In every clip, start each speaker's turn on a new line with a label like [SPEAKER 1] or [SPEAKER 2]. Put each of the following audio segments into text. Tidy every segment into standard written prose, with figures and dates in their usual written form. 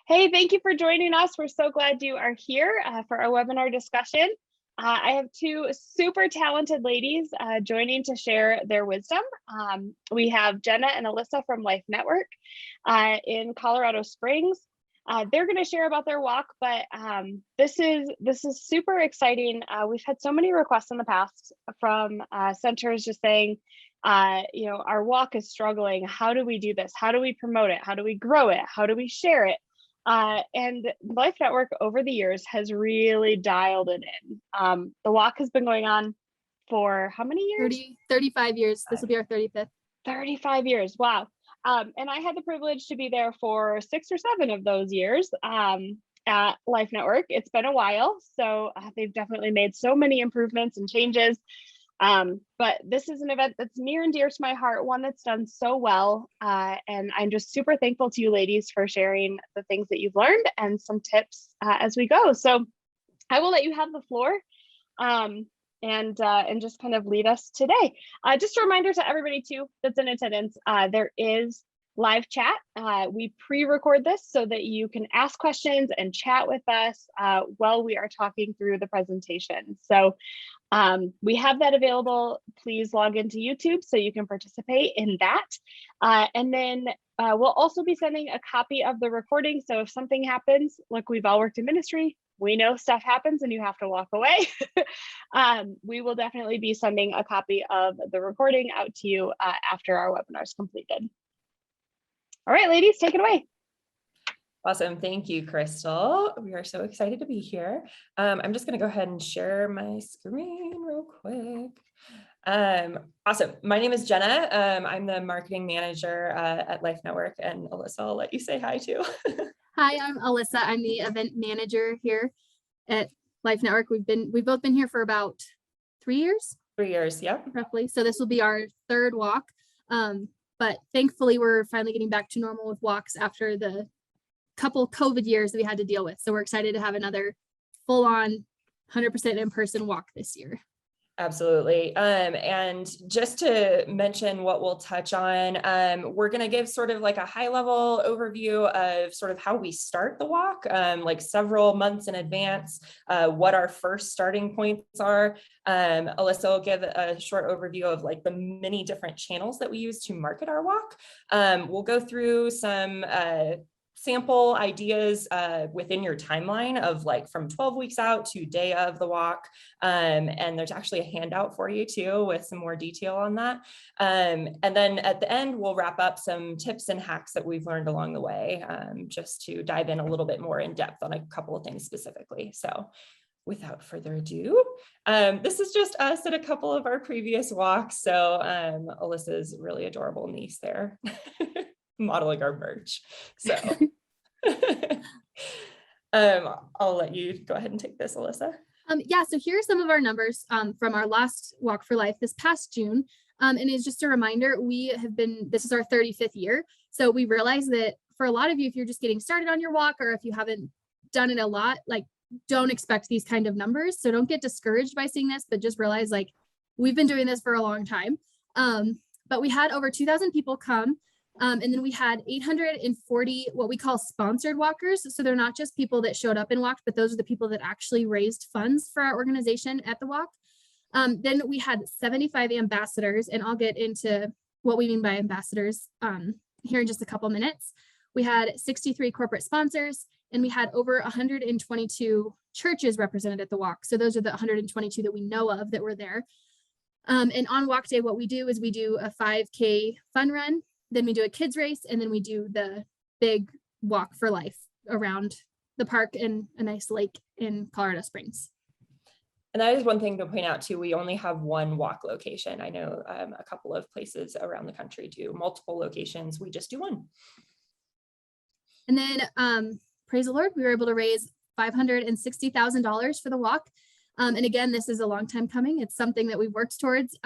[SPEAKER 1] Hey, thank you for joining us. We're so glad you are here for our webinar discussion. I have two super talented ladies joining to share their wisdom. We have Jenna and Alyssa from Life Network in Colorado Springs. They're going to share about their walk, but this is super exciting. We've had so many requests in the past from centers just saying, our walk is struggling. How do we do this? How do we promote it? How do we grow it? How do we share it? And Life Network over the years has really dialed it in. The walk has been going on for how many years?
[SPEAKER 2] 35 years. This will be our 35th.
[SPEAKER 1] 35 years. Wow. And I had the privilege to be there for 6 or 7 of those years at Life Network. It's been a while, so they've definitely made so many improvements and changes. But this is an event that's near and dear to my heart, one that's done so well. And I'm just super thankful to you ladies for sharing the things that you've learned and some tips as we go. So I will let you have the floor and just kind of lead us today. Just a reminder to everybody too that's in attendance, there is live chat. We pre-record this so that you can ask questions and chat with us while we are talking through the presentation. So we have that available. Please log into YouTube so you can participate in that. And then we'll also be sending a copy of the recording. So if something happens, look, we've all worked in ministry. We know stuff happens and you have to walk away. We will definitely be sending a copy of the recording out to you after our webinar is completed. All right, ladies, take it away.
[SPEAKER 3] Awesome. Thank you, Crystal. We are so excited to be here. I'm just going to go ahead and share my screen real quick. Awesome. My name is Jenna. I'm the marketing manager at Life Network, and Alyssa, I'll let you say hi too.
[SPEAKER 2] Hi, I'm Alyssa. I'm the event manager here at Life Network. We've both been here for about 3 years.
[SPEAKER 3] 3 years, yeah.
[SPEAKER 2] Roughly. So this will be our 3rd walk. But thankfully, we're finally getting back to normal with walks after the couple COVID years that we had to deal with. So we're excited to have another full-on 100% in-person walk this year.
[SPEAKER 3] Absolutely. And just to mention what we'll touch on, we're going to give sort of like a high level overview of sort of how we start the walk, like several months in advance, what our first starting points are. Alyssa will give a short overview of like the many different channels that we use to market our walk. We'll go through some sample ideas within your timeline of like from 12 weeks out to day of the walk. And there's actually a handout for you too with some more detail on that. And then at the end, we'll wrap up some tips and hacks that we've learned along the way, just to dive in a little bit more in depth on a couple of things specifically. So without further ado, this is just us at a couple of our previous walks. So Alyssa's really adorable niece there. Modeling our merch. So I'll let you go ahead and take this, Alyssa.
[SPEAKER 2] Yeah, so here are some of our numbers from our last Walk for Life this past June. And it's just a reminder, this is our 35th year. So we realize that for a lot of you, if you're just getting started on your walk, or if you haven't done it a lot, like don't expect these kind of numbers. So don't get discouraged by seeing this, but just realize like we've been doing this for a long time. But we had over 2,000 people come. And then we had 840 what we call sponsored walkers. So they're not just people that showed up and walked, but those are the people that actually raised funds for our organization at the walk. Then we had 75 ambassadors, and I'll get into what we mean by ambassadors here in just a couple minutes. We had 63 corporate sponsors, and we had over 122 churches represented at the walk. So those are the 122 that we know of that were there. And on walk day, what we do is we do a 5K fun run. Then we do a kids race, and then we do the big walk for life around the park and a nice lake in Colorado Springs.
[SPEAKER 3] And that is one thing to point out too. We only have one walk location. I know a couple of places around the country do multiple locations. We just do one.
[SPEAKER 2] And then praise the Lord, we were able to raise $560,000 for the walk. And again, this is a long time coming. It's something that we've worked towards.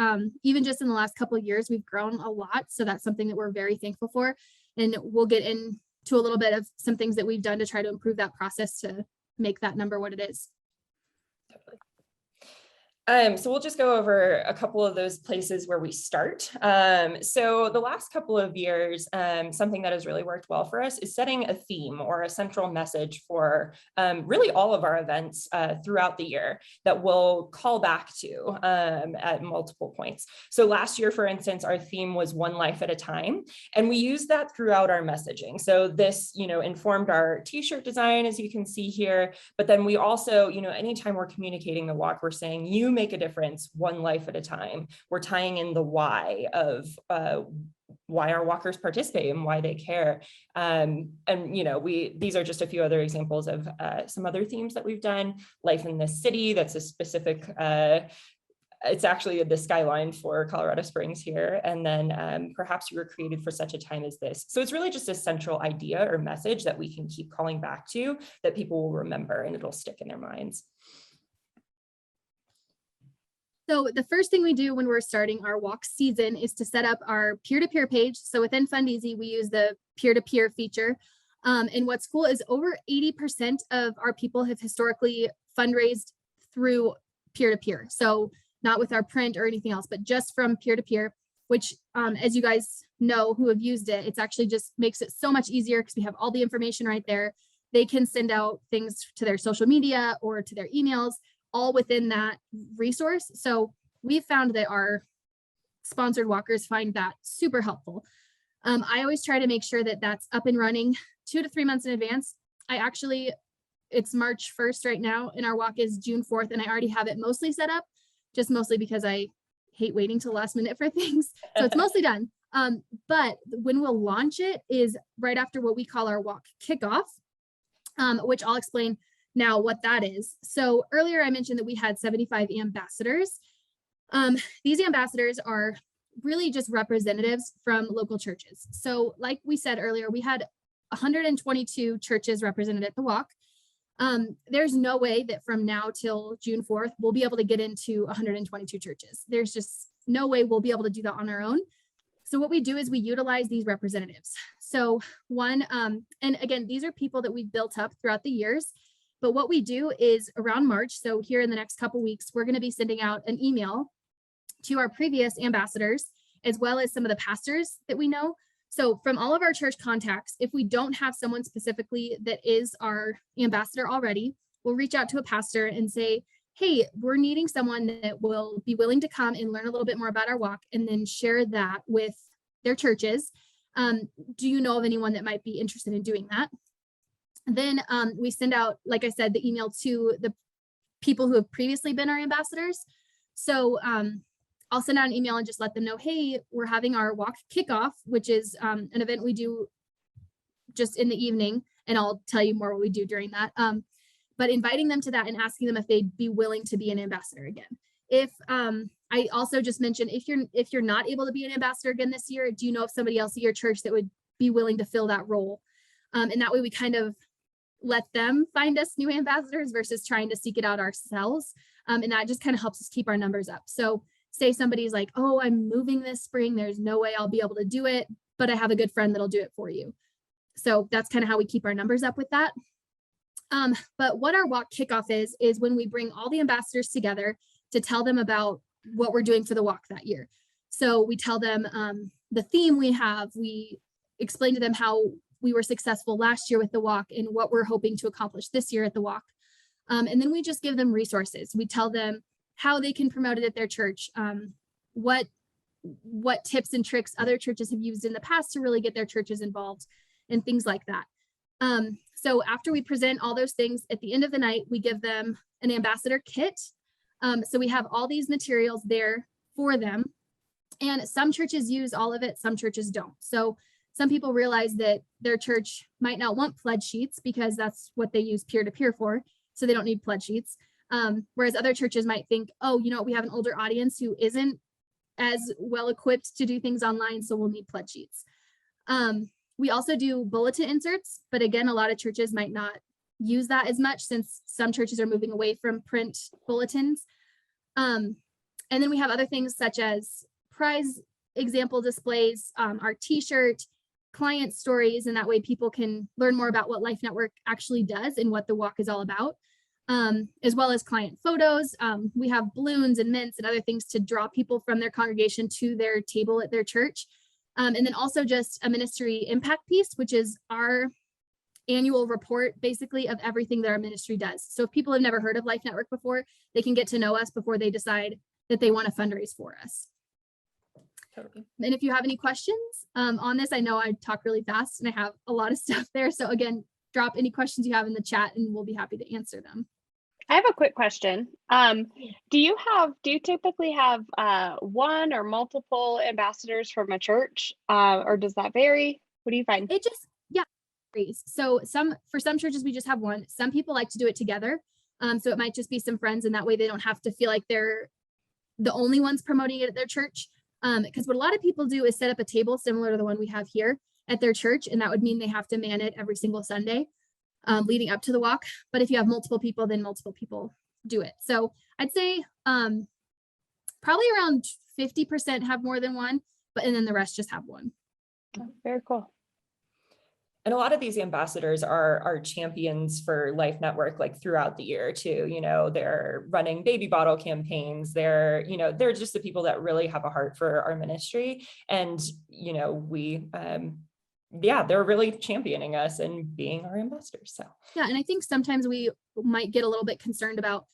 [SPEAKER 2] Even just in the last couple of years, we've grown a lot. So that's something that we're very thankful for. And we'll get into a little bit of some things that we've done to try to improve that process to make that number what it is.
[SPEAKER 3] So we'll just go over a couple of those places where we start. So the last couple of years, something that has really worked well for us is setting a theme or a central message for really all of our events throughout the year that we'll call back to at multiple points. So last year, for instance, our theme was one life at a time, and we used that throughout our messaging. So this, informed our t-shirt design, as you can see here, but then we also, anytime we're communicating the walk, we're saying, you make a difference one life at a time. We're tying in the why of why our walkers participate and why they care. These are just a few other examples of some other themes that we've done. Life in the city, that's a specific, it's actually the skyline for Colorado Springs here. And then perhaps you were created for such a time as this. So it's really just a central idea or message that we can keep calling back to that people will remember and it'll stick in their minds.
[SPEAKER 2] So the first thing we do when we're starting our walk season is to set up our peer-to-peer page. So within Fundeasy, we use the peer-to-peer feature. And what's cool is over 80% of our people have historically fundraised through peer-to-peer. So not with our print or anything else, but just from peer-to-peer, which as you guys know who have used it, it's actually just makes it so much easier because we have all the information right there. They can send out things to their social media or to their emails, all within that resource. So we found that our sponsored walkers find that super helpful. I always try to make sure that that's up and running 2 to 3 months in advance. It's March 1st right now, and our walk is June 4th, and I already have it mostly set up, just mostly because I hate waiting till the last minute for things. So it's mostly done. But when we'll launch it is right after what we call our walk kickoff, which I'll explain now what that is. So earlier I mentioned that we had 75 ambassadors. These ambassadors are really just representatives from local churches. So like we said earlier, we had 122 churches represented at the walk. There's no way that from now till June 4th, we'll be able to get into 122 churches. There's just no way we'll be able to do that on our own. So what we do is we utilize these representatives. So one, and again, these are people that we've built up throughout the years. But what we do is around March, so here in the next couple of weeks, we're going to be sending out an email to our previous ambassadors, as well as some of the pastors that we know. So from all of our church contacts, if we don't have someone specifically that is our ambassador already, we'll reach out to a pastor and say, hey, we're needing someone that will be willing to come and learn a little bit more about our walk and then share that with their churches. Do you know of anyone that might be interested in doing that? Then we send out, like I said, the email to the people who have previously been our ambassadors. So I'll send out an email and just let them know, hey, we're having our walk kickoff, which is an event we do just in the evening. And I'll tell you more what we do during that. But inviting them to that and asking them if they'd be willing to be an ambassador again. If I also just mentioned, if you're not able to be an ambassador again this year, do you know of somebody else at your church that would be willing to fill that role? And that way we kind of let them find us new ambassadors versus trying to seek it out ourselves. And that just kind of helps us keep our numbers up. So say somebody's like, oh, I'm moving this spring. There's no way I'll be able to do it, but I have a good friend that'll do it for you. So that's kind of how we keep our numbers up with that. But what our walk kickoff is when we bring all the ambassadors together to tell them about what we're doing for the walk that year. So we tell them the theme we have, we explain to them how we were successful last year with the walk and what we're hoping to accomplish this year at the walk. And then we just give them resources. We tell them how they can promote it at their church, what tips and tricks other churches have used in the past to really get their churches involved and things like that. So after we present all those things, at the end of the night, we give them an ambassador kit. So we have all these materials there for them. And some churches use all of it, some churches don't. So some people realize that their church might not want pledge sheets because that's what they use peer-to-peer for. So they don't need pledge sheets. Whereas other churches might think, oh, we have an older audience who isn't as well equipped to do things online, so we'll need pledge sheets. We also do bulletin inserts, but again, a lot of churches might not use that as much since some churches are moving away from print bulletins. And then we have other things such as prize example displays, our t-shirt, client stories, and that way people can learn more about what Life Network actually does and what the walk is all about. as well as client photos. We have balloons and mints and other things to draw people from their congregation to their table at their church. And then also just a ministry impact piece, which is our annual report basically of everything that our ministry does. So if people have never heard of Life Network before, they can get to know us before they decide that they want to fundraise for us.
[SPEAKER 3] Totally.
[SPEAKER 2] And if you have any questions on this, I know I talk really fast and I have a lot of stuff there. So again, drop any questions you have in the chat and we'll be happy to answer them.
[SPEAKER 1] I have a quick question. Do you typically have one or multiple ambassadors from a church, or does that vary? What do you find?
[SPEAKER 2] It just, yeah, varies. So for some churches, we just have one. Some people like to do it together. So it might just be some friends, and that way they don't have to feel like they're the only ones promoting it at their church. Because what a lot of people do is set up a table similar to the one we have here at their church, and that would mean they have to man it every single Sunday leading up to the walk. But if you have multiple people, then multiple people do it. So I'd say probably around 50% have more than one, and then the rest just have one.
[SPEAKER 1] Oh, very cool.
[SPEAKER 3] And a lot of these ambassadors are champions for Life Network, like throughout the year too. You know, they're running baby bottle campaigns. They're just the people that really have a heart for our ministry. And, they're really championing us and being our ambassadors. So
[SPEAKER 2] yeah, and I think sometimes we might get a little bit concerned about,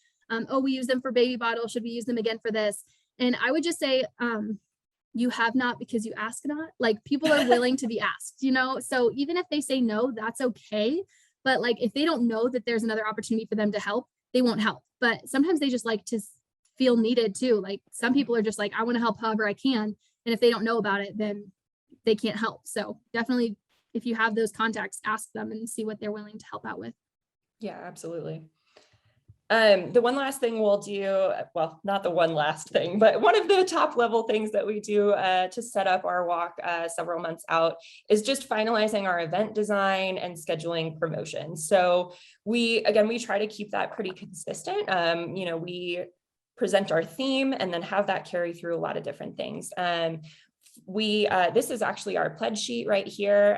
[SPEAKER 2] we use them for baby bottle. Should we use them again for this? And I would just say, you have not because you ask not. Like, people are willing to be asked, so even if they say no, that's okay. But like, if they don't know that there's another opportunity for them to help, they won't help. But sometimes they just like to feel needed too. Like, some people are just like, I want to help however I can. And if they don't know about it, then they can't help. So definitely, if you have those contacts, ask them and see what they're willing to help out with.
[SPEAKER 3] Yeah, absolutely. The one last thing we'll do, well, not the one last thing, but one of the top level things that we do to set up our walk several months out is just finalizing our event design and scheduling promotions. So we try to keep that pretty consistent. We present our theme and then have that carry through a lot of different things. This is actually our pledge sheet right here.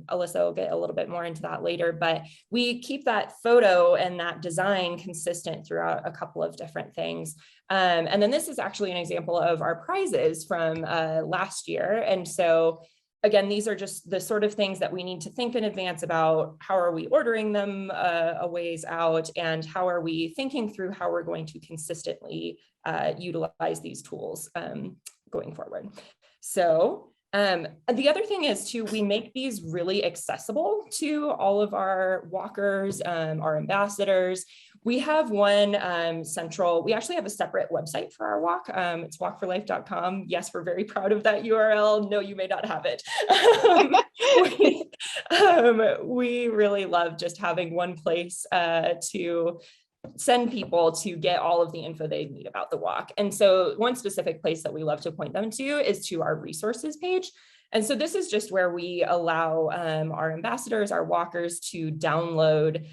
[SPEAKER 3] Alyssa will get a little bit more into that later, but we keep that photo and that design consistent throughout a couple of different things. And then this is actually an example of our prizes from last year. And so again, these are just the sort of things that we need to think in advance about. How are we ordering them a ways out, and how are we thinking through how we're going to consistently utilize these tools going forward. So the other thing is too, we make these really accessible to all of our walkers, our ambassadors. We have one we actually have a separate website for our walk. It's walkforlife.com. Yes, we're very proud of that URL. No, you may not have it. We really love just having one place to send people to get all of the info they need about the walk. And so one specific place that we love to point them to is to our resources page. And so this is just where we allow our ambassadors, our walkers, to download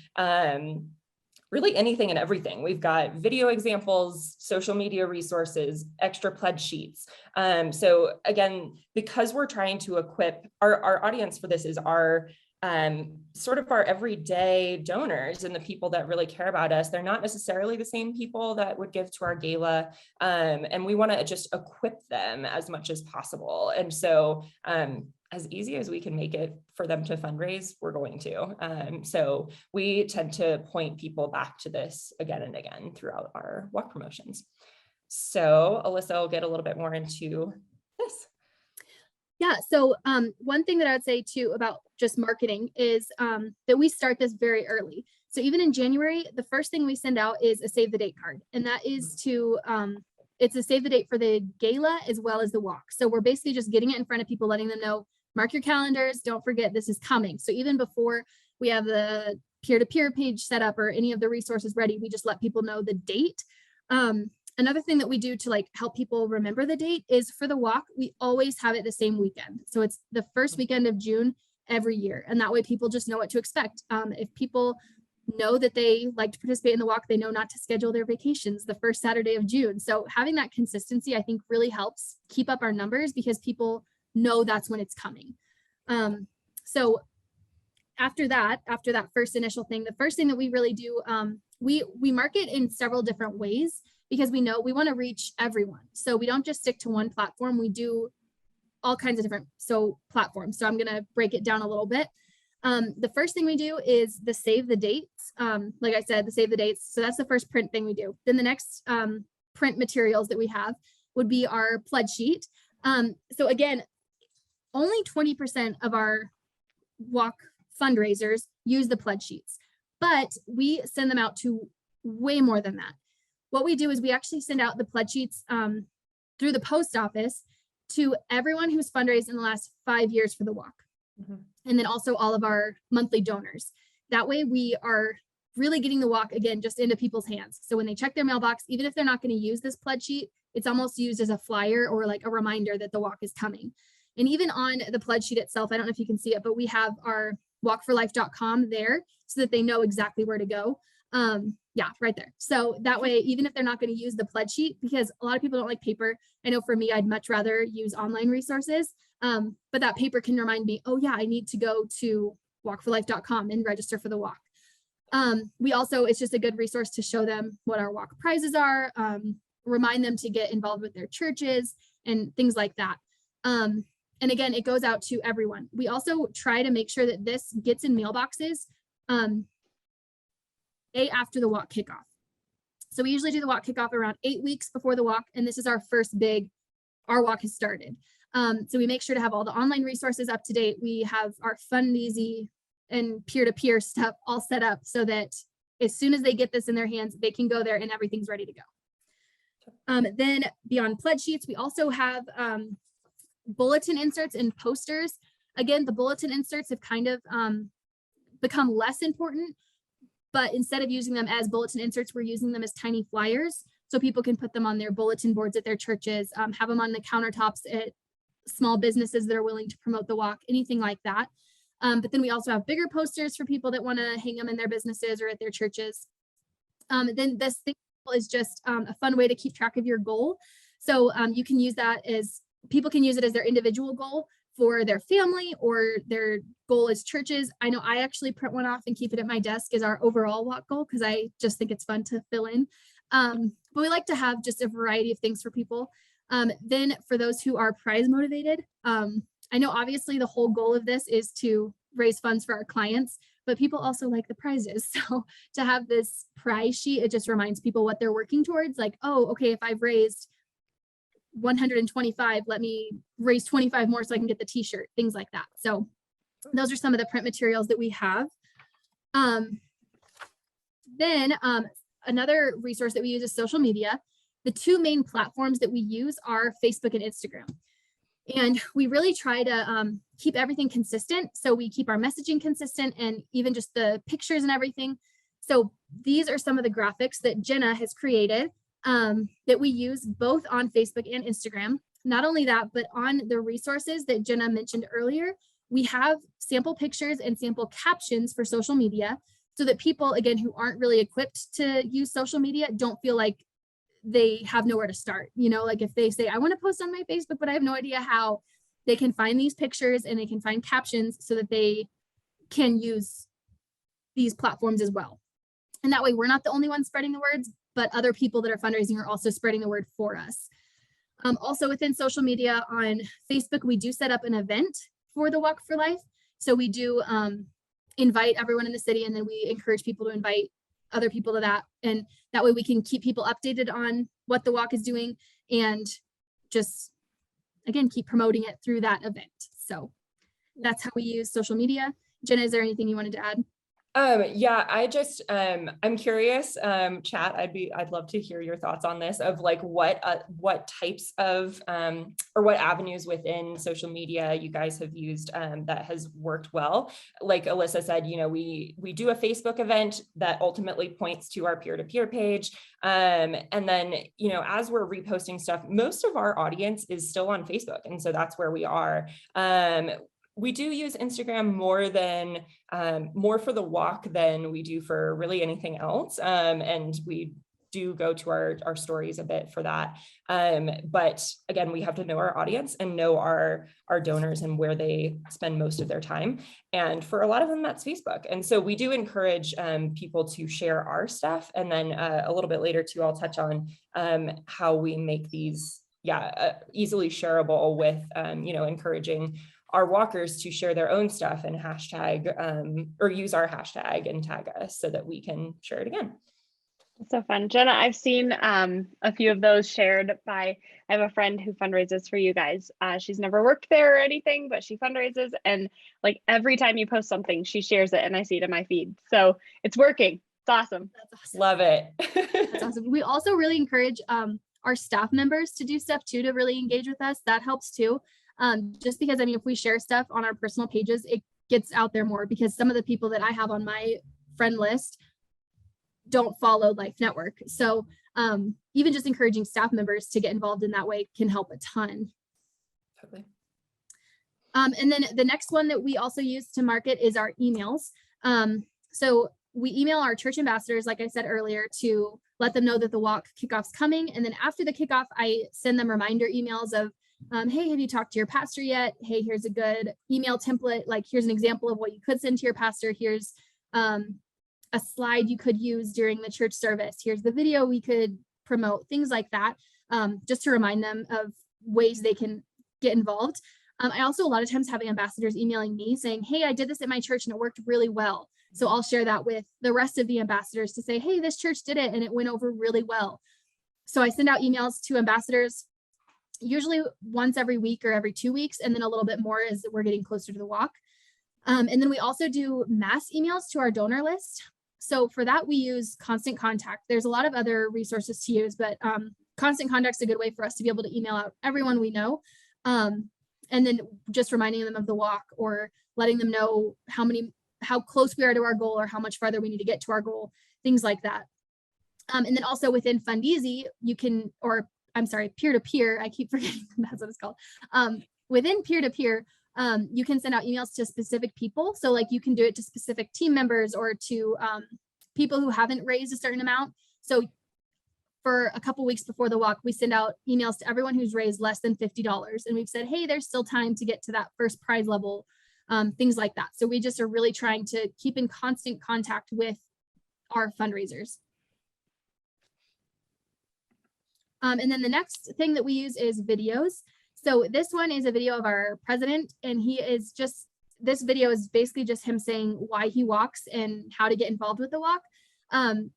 [SPEAKER 3] really anything and everything. We've got video examples, social media resources, extra pledge sheets. So again, because we're trying to equip our audience for this is our sort of our everyday donors and the people that really care about us. They're not necessarily the same people that would give to our gala. And we want to just equip them as much as possible. And so as easy as we can make it for them to fundraise, we're going to. So we tend to point people back to this again and again throughout our walk promotions. So Alyssa will get a little bit more into this.
[SPEAKER 2] Yeah. So one thing that I would say too about just marketing is that we start this very early. So even in January, the first thing we send out is a save the date card. And that is to, it's a save the date for the gala as well as the walk. So we're basically just getting it in front of people, letting them know, mark your calendars, don't forget this is coming. So even before we have the peer-to-peer page set up or any of the resources ready, we just let people know the date. Another thing that we do to like help people remember the date is for the walk, we always have it the same weekend. So it's the first weekend of June every year. And that way people just know what to expect. If people know that they like to participate in the walk, they know not to schedule their vacations the first Saturday of June. So having that consistency, I think really helps keep up our numbers because people know that's when it's coming. So after that first initial thing, the first thing that we really do, we market in several different ways because we know we want to reach everyone. So we don't just stick to one platform. We do all kinds of different platforms. So I'm going to break it down a little bit. The first thing we do is the save the dates. Like I said, the save the dates. So that's the first print thing we do. Then the next print materials that we have would be our pledge sheet. So again, only 20% of our walk fundraisers use the pledge sheets, but we send them out to way more than that. What we do is we actually send out the pledge sheets through the post office to everyone who's fundraised in the last 5 years for the walk. And then also all of our monthly donors. That way we are really getting the walk again, just into people's hands. So when they check their mailbox, even if they're not going to use this pledge sheet, it's almost used as a flyer or like a reminder that the walk is coming. And even on the pledge sheet itself, I don't know if you can see it, but we have our walkforlife.com there so that they know exactly where to go. Yeah, right there. So that way, even if they're not going to use the pledge sheet, because a lot of people don't like paper. I know for me, I'd much rather use online resources. But that paper can remind me, oh yeah, I need to go to walkforlife.com and register for the walk. We also, it's just a good resource to show them what our walk prizes are, remind them to get involved with their churches and things like that. And again, it goes out to everyone. We also try to make sure that this gets in mailboxes day after the walk kickoff. So we usually do the walk kickoff around 8 weeks before the walk. And this is our first big, our walk has started. So we make sure to have all the online resources up to date. We have our Fundeasy and peer-to-peer stuff all set up so that as soon as they get this in their hands, they can go there and everything's ready to go. Then beyond pledge sheets, we also have bulletin inserts and posters. Again, the bulletin inserts have kind of become less important, but instead of using them as bulletin inserts, we're using them as tiny flyers. So people can put them on their bulletin boards at their churches, have them on the countertops at small businesses that are willing to promote the walk, anything like that. But then we also have bigger posters for people that want to hang them in their businesses or at their churches. Then this thing is just a fun way to keep track of your goal. So you can use that as, people can use it as their individual goal for their family, or their goal as churches. I know I actually print one off and keep it at my desk as our overall walk goal, because I just think it's fun to fill in. But we like to have just a variety of things for people. Then for those who are prize motivated, I know obviously the whole goal of this is to raise funds for our clients, but people also like the prizes. So to have this prize sheet, it just reminds people what they're working towards. Like, oh, okay, if I've raised 125, let me raise 25 more so I can get the t-shirt, things like that. So those are some of the print materials that we have. Then another resource that we use is social media. The two main platforms that we use are Facebook and Instagram. And we really try to keep everything consistent. So we keep our messaging consistent and even just the pictures and everything. So these are some of the graphics that Jenna has created that we use both on Facebook and Instagram. Not only that, but on the resources that Jenna mentioned earlier, we have sample pictures and sample captions for social media so that people, again, who aren't really equipped to use social media don't feel like they have nowhere to start. You know, like if they say, I want to post on my Facebook, but I have no idea how, they can find these pictures and they can find captions so that they can use these platforms as well. And that way we're not the only ones spreading the words, but other people that are fundraising are also spreading the word for us. Also within social media on Facebook, we do set up an event for the Walk for Life. So we do invite everyone in the city, and then we encourage people to invite other people to that. And that way we can keep people updated on what the walk is doing and just, again, keep promoting it through that event. So that's how we use social media. Jenna, is there anything you wanted to add?
[SPEAKER 3] Yeah, I just, I'm curious, chat, I'd love to hear your thoughts on this, of like what types of, or what avenues within social media you guys have used, that has worked well. Like Alyssa said, you know, we do a Facebook event that ultimately points to our peer-to-peer page. And then, you know, as we're reposting stuff, most of our audience is still on Facebook. And so that's where we are. We do use Instagram more for the walk than we do for really anything else. And we do go to our stories a bit for that. But again, we have to know our audience and know our donors and where they spend most of their time. And for a lot of them, that's Facebook. And so we do encourage people to share our stuff. And then a little bit later too, I'll touch on how we make these easily shareable with, encouraging our walkers to share their own stuff and hashtag or use our hashtag and tag us so that we can share it again.
[SPEAKER 1] So fun. Jenna, I've seen a few of those shared by, I have a friend who fundraises for you guys. She's never worked there or anything, but she fundraises, and like every time you post something, she shares it and I see it in my feed. So it's working. It's awesome.
[SPEAKER 2] That's awesome.
[SPEAKER 3] Love it.
[SPEAKER 2] That's awesome. We also really encourage our staff members to do stuff too, to really engage with us. That helps too. Just because, I mean, if we share stuff on our personal pages, it gets out there more, because some of the people that I have on my friend list don't follow Life Network. So even just encouraging staff members to get involved in that way can help a ton.
[SPEAKER 3] Totally.
[SPEAKER 2] And then the next one that we also use to market is our emails. So we email our church ambassadors, like I said earlier, to let them know that the walk kickoff's coming. And then after the kickoff, I send them reminder emails of, hey, have you talked to your pastor yet? Hey, here's a good email template. Like, here's an example of what you could send to your pastor. Here's a slide you could use during the church service. Here's the video we could promote, things like that, just to remind them of ways they can get involved. I also a lot of times have ambassadors emailing me saying, hey, I did this at my church and it worked really well. So I'll share that with the rest of the ambassadors to say, hey, this church did it and it went over really well. So I send out emails to ambassadors, usually once every week or every 2 weeks, and then a little bit more as we're getting closer to the walk. And then we also do mass emails to our donor list. So for that, we use Constant Contact. There's a lot of other resources to use, but Constant Contact is a good way for us to be able to email out everyone we know. And then just reminding them of the walk, or letting them know how close we are to our goal, or how much farther we need to get to our goal, things like that. And then also within Fundeasy, you can, or I'm sorry, peer-to-peer, I keep forgetting that's what it's called. Within peer-to-peer, you can send out emails to specific people. So like you can do it to specific team members or to people who haven't raised a certain amount. So for a couple weeks before the walk, we send out emails to everyone who's raised less than $50. And we've said, hey, there's still time to get to that first prize level, things like that. So we just are really trying to keep in constant contact with our fundraisers. And then the next thing that we use is videos. So this one is a video of our president, and this video is basically just him saying why he walks and how to get involved with the walk.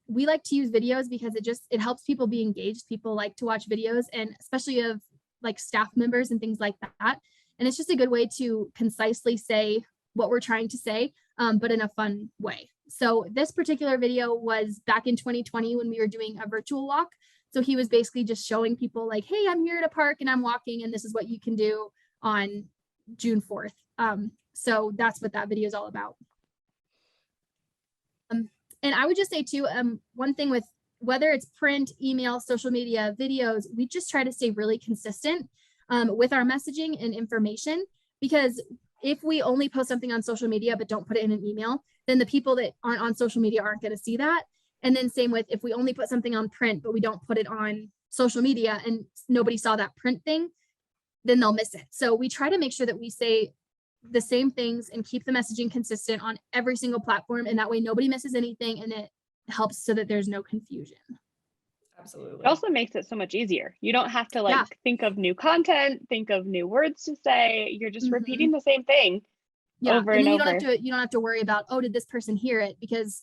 [SPEAKER 2] We like to use videos because it helps people be engaged. People like to watch videos, and especially of like staff members and things like that. And it's just a good way to concisely say what we're trying to say, but in a fun way. So this particular video was back in 2020 when we were doing a virtual walk. So he was basically just showing people like, hey, I'm here at a park and I'm walking, and this is what you can do on June 4th. So that's what that video is all about. And I would just say too, one thing with whether it's print, email, social media, videos, we just try to stay really consistent with our messaging and information, because if we only post something on social media but don't put it in an email, then the people that aren't on social media aren't going to see that. And then same with if we only put something on print, but we don't put it on social media and nobody saw that print thing, then they'll miss it. So we try to make sure that we say the same things and keep the messaging consistent on every single platform. And that way nobody misses anything, and it helps so that there's no confusion.
[SPEAKER 3] Absolutely.
[SPEAKER 1] It also makes it so much easier. You don't have to think of new content, think of new words to say. You're just repeating the same thing over and over.
[SPEAKER 2] You don't have to worry about, oh, did this person hear it? Because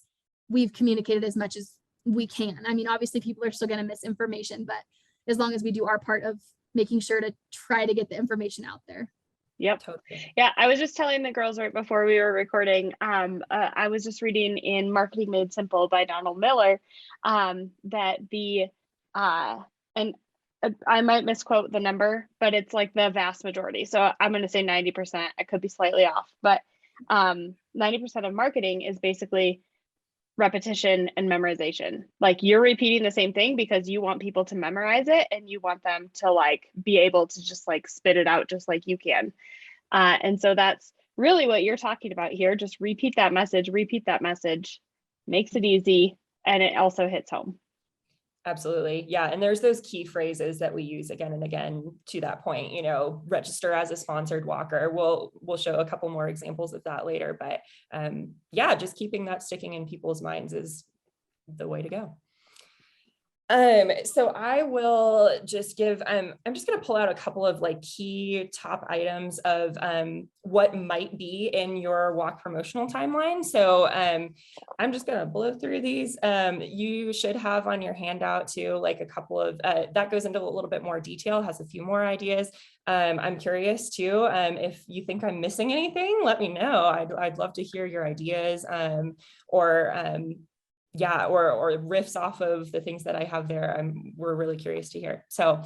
[SPEAKER 2] we've communicated as much as we can. I mean, obviously people are still going to miss information, but as long as we do our part of making sure to try to get the information out there.
[SPEAKER 1] Yep. Totally. Yeah. I was just telling the girls right before we were recording, I was just reading in Marketing Made Simple by Donald Miller, that and I might misquote the number, but it's like the vast majority. So I'm going to say 90%. I could be slightly off, but 90% of marketing is basically repetition and memorization. Like, you're repeating the same thing because you want people to memorize it, and you want them to like be able to just like spit it out just like you can. And so that's really what you're talking about here. Just repeat that message, makes it easy, and it also hits home.
[SPEAKER 3] Absolutely. Yeah. And there's those key phrases that we use again and again to that point, register as a sponsored walker. We'll show a couple more examples of that later, but yeah, just keeping that sticking in people's minds is the way to go. So I will just give, I'm just going to pull out a couple of like key top items of what might be in your walk promotional timeline. So I'm just going to blow through these. You should have on your handout too, like a couple of, that goes into a little bit more detail, has a few more ideas. I'm curious too, if you think I'm missing anything, let me know. I'd love to hear your ideas or riffs off of the things that I have there. We're really curious to hear. So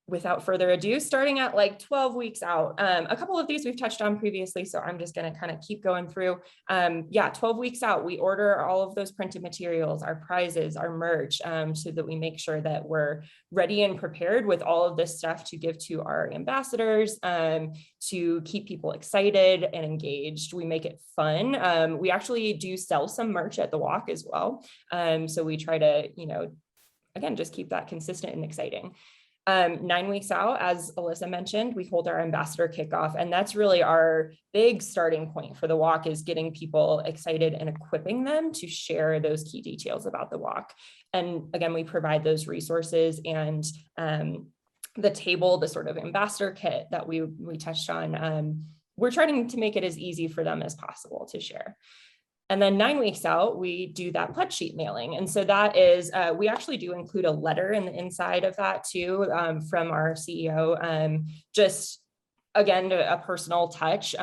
[SPEAKER 3] without further ado, starting at like 12 weeks out, a couple of these we've touched on previously, so I'm just going to kind of keep going through. 12 weeks out, we order all of those printed materials, our prizes, our merch, so that we make sure that we're ready and prepared with all of this stuff to give to our ambassadors, to keep people excited and engaged. We make it fun. We actually do sell some merch at the walk as well. So we try to, again, just keep that consistent and exciting. 9 weeks out, as Alyssa mentioned, we hold our ambassador kickoff, and that's really our big starting point for the walk, is getting people excited and equipping them to share those key details about the walk. And again, we provide those resources and the table, the sort of ambassador kit that we touched on. We're trying to make it as easy for them as possible to share. And then 9 weeks out, we do that pledge sheet mailing. And so that is, we actually do include a letter in the inside of that too, from our CEO, just again, a personal touch,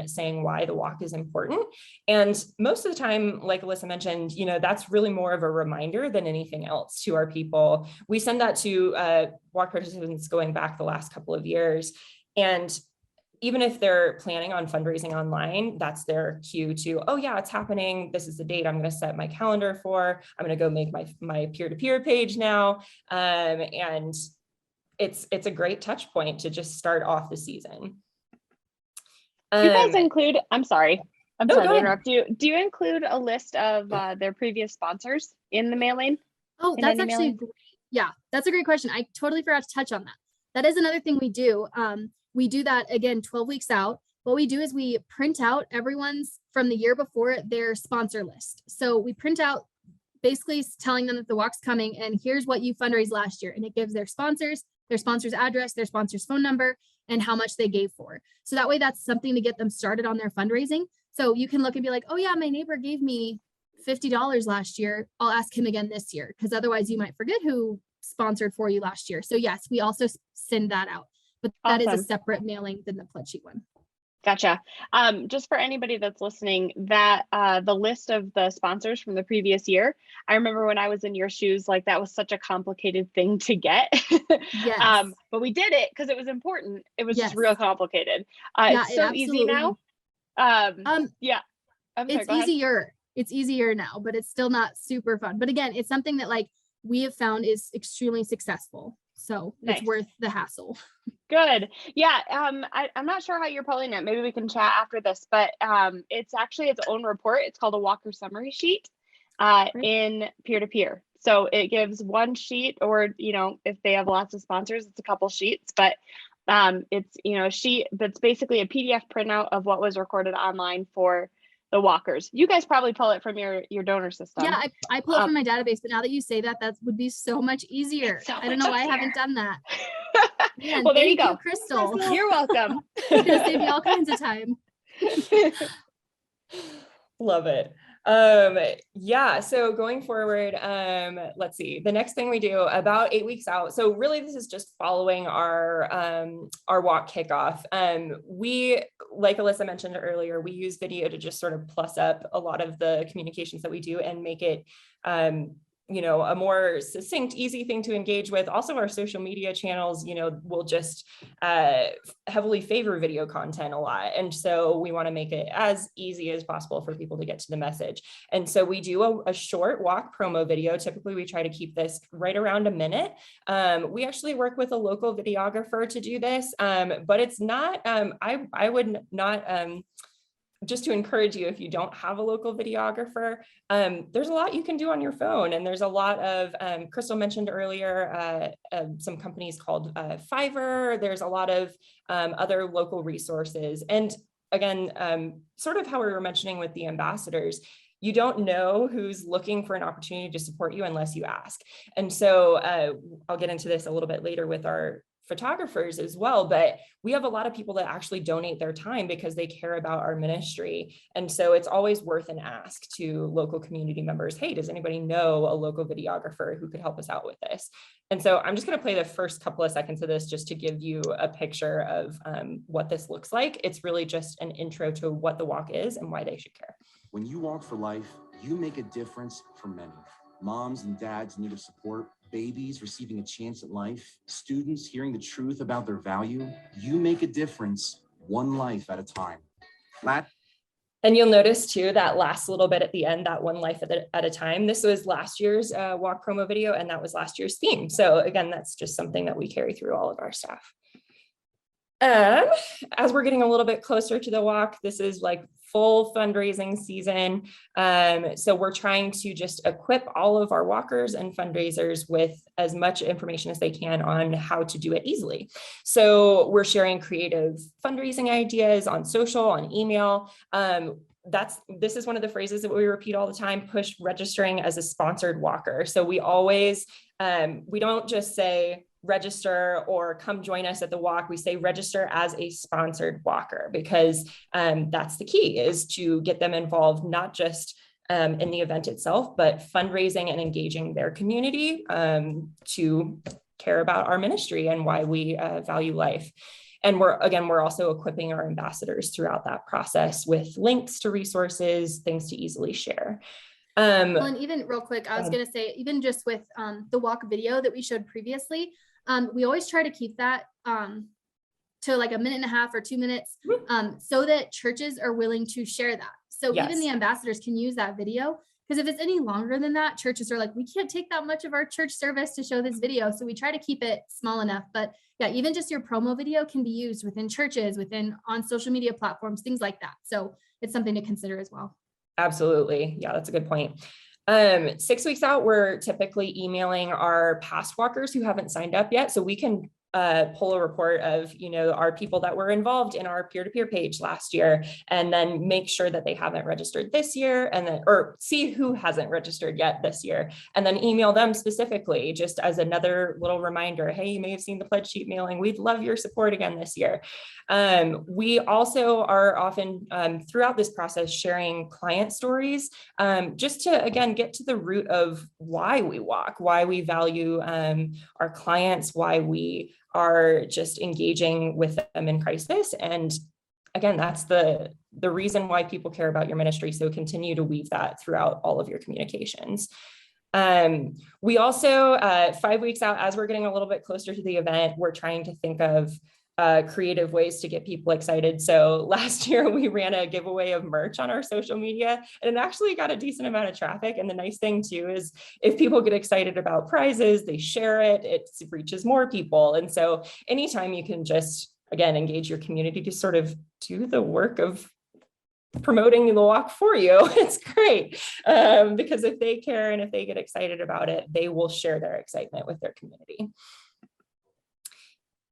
[SPEAKER 3] saying why the walk is important. And most of the time, like Alyssa mentioned, that's really more of a reminder than anything else to our people. We send that to walk participants going back the last couple of years. And even if they're planning on fundraising online, that's their cue to, oh yeah, it's happening. This is the date I'm going to set my calendar for. I'm going to go make my peer-to-peer page now. And it's a great touch point to just start off the season.
[SPEAKER 1] Do you guys include, I'm sorry to interrupt you. Do you include a list of their previous sponsors in the mailing?
[SPEAKER 2] Oh, that's actually great. Yeah, that's a great question. I totally forgot to touch on that. That is another thing we do. We do that again, 12 weeks out. What we do is we print out everyone's from the year before their sponsor list. So we print out basically telling them that the walk's coming and here's what you fundraised last year. And it gives their sponsor's address, their sponsor's phone number, and how much they gave for. So that way that's something to get them started on their fundraising. So you can look and be like, oh yeah, my neighbor gave me $50 last year. I'll ask him again this year, because otherwise you might forget who sponsored for you last year. So yes, we also send that out. But that is a separate mailing than the pledge sheet one.
[SPEAKER 1] Gotcha. Just for anybody that's listening, that the list of the sponsors from the previous year, I remember when I was in your shoes, like that was such a complicated thing to get.
[SPEAKER 2] Yes.
[SPEAKER 1] But we did it because it was important. It was just
[SPEAKER 2] Yes.
[SPEAKER 1] real complicated.
[SPEAKER 2] Yeah,
[SPEAKER 1] it's so easy now. Yeah.
[SPEAKER 2] It's easier. It's easier now, but it's still not super fun. But again, it's something that like we have found is extremely successful. So It's worth the hassle.
[SPEAKER 1] Good. Yeah. I'm not sure how you're pulling it. Maybe we can chat after this, but it's actually its own report. It's called a walker summary sheet in peer-to-peer. So it gives one sheet, or, if they have lots of sponsors, it's a couple sheets, but it's, a sheet that's basically a PDF printout of what was recorded online for the walkers. You guys probably pull it from your donor system.
[SPEAKER 2] Yeah, I pull it from my database, but now that you say that, that would be so much easier. I don't know why I haven't done that. Man,
[SPEAKER 1] well, there you go,
[SPEAKER 2] Crystal.
[SPEAKER 1] You're welcome.
[SPEAKER 2] You're gonna save me all kinds of time.
[SPEAKER 3] Love it. So going forward, let's see, the next thing we do about 8 weeks out. So really this is just following our walk kickoff. We, like Alyssa mentioned earlier, we use video to just sort of plus up a lot of the communications that we do and make it, a more succinct, easy thing to engage with. Also, our social media channels, will just heavily favor video content a lot. And so we want to make it as easy as possible for people to get to the message. And so we do a short walk promo video. Typically, we try to keep this right around a minute. We actually work with a local videographer to do this, but it's not, I would not just to encourage you, if you don't have a local videographer, there's a lot you can do on your phone. And there's a lot of, Crystal mentioned earlier, some companies called Fiverr. There's a lot of other local resources. And again, sort of how we were mentioning with the ambassadors, you don't know who's looking for an opportunity to support you unless you ask. And so I'll get into this a little bit later with our photographers as well, but we have a lot of people that actually donate their time because they care about our ministry. And so it's always worth an ask to local community members. Hey, does anybody know a local videographer who could help us out with this? And so I'm just going to play the first couple of seconds of this just to give you a picture of what this looks like. It's really just an intro to what the walk is and why they should care.
[SPEAKER 4] When you walk for life, you make a difference for many. Moms and dads need of support, babies receiving a chance at life, students hearing the truth about their value. You make a difference one life at a time.
[SPEAKER 3] And you'll notice too, that last little bit at the end, that one life at a time, this was last year's walk promo video, and that was last year's theme. So again, that's just something that we carry through all of our stuff. As we're getting a little bit closer to the walk, this is like full fundraising season. So we're trying to just equip all of our walkers and fundraisers with as much information as they can on how to do it easily. So we're sharing creative fundraising ideas on social, on email. This is one of the phrases that we repeat all the time: push registering as a sponsored walker. So we always, we don't just say register or come join us at the walk. We say register as a sponsored walker, because that's the key, is to get them involved, not just in the event itself, but fundraising and engaging their community to care about our ministry and why we value life. And we're also equipping our ambassadors throughout that process with links to resources, things to easily share.
[SPEAKER 2] Well, and even real quick, I was going to say, even just with the walk video that we showed previously, we always try to keep that to like 1.5 minutes or 2 minutes, so that churches are willing to share that. So
[SPEAKER 3] Yes.
[SPEAKER 2] Even the ambassadors can use that video, because if it's any longer than that, churches are like, we can't take that much of our church service to show this video. So we try to keep it small enough. But yeah, even just your promo video can be used within churches, on social media platforms, things like that. So it's something to consider as well. Absolutely.
[SPEAKER 3] Yeah, that's a good point. 6 weeks out, we're typically emailing our past walkers who haven't signed up yet. So we can pull a report of, our people that were involved in our peer-to-peer page last year, and then make sure that they haven't registered this year, or see who hasn't registered yet this year, and then email them specifically, just as another little reminder. Hey, you may have seen the pledge sheet mailing. We'd love your support again this year. We also are often throughout this process sharing client stories, just to, again, get to the root of why we walk, why we value our clients, why we are just engaging with them in crisis. And again, that's the reason why people care about your ministry. So continue to weave that throughout all of your communications. We also, 5 weeks out, as we're getting a little bit closer to the event, we're trying to think of creative ways to get people excited. So last year we ran a giveaway of merch on our social media, and it actually got a decent amount of traffic. And the nice thing too is if people get excited about prizes, they share it, it reaches more people. And so anytime you can just, again, engage your community to sort of do the work of promoting the walk for you, it's great. Because if they care and if they get excited about it, they will share their excitement with their community.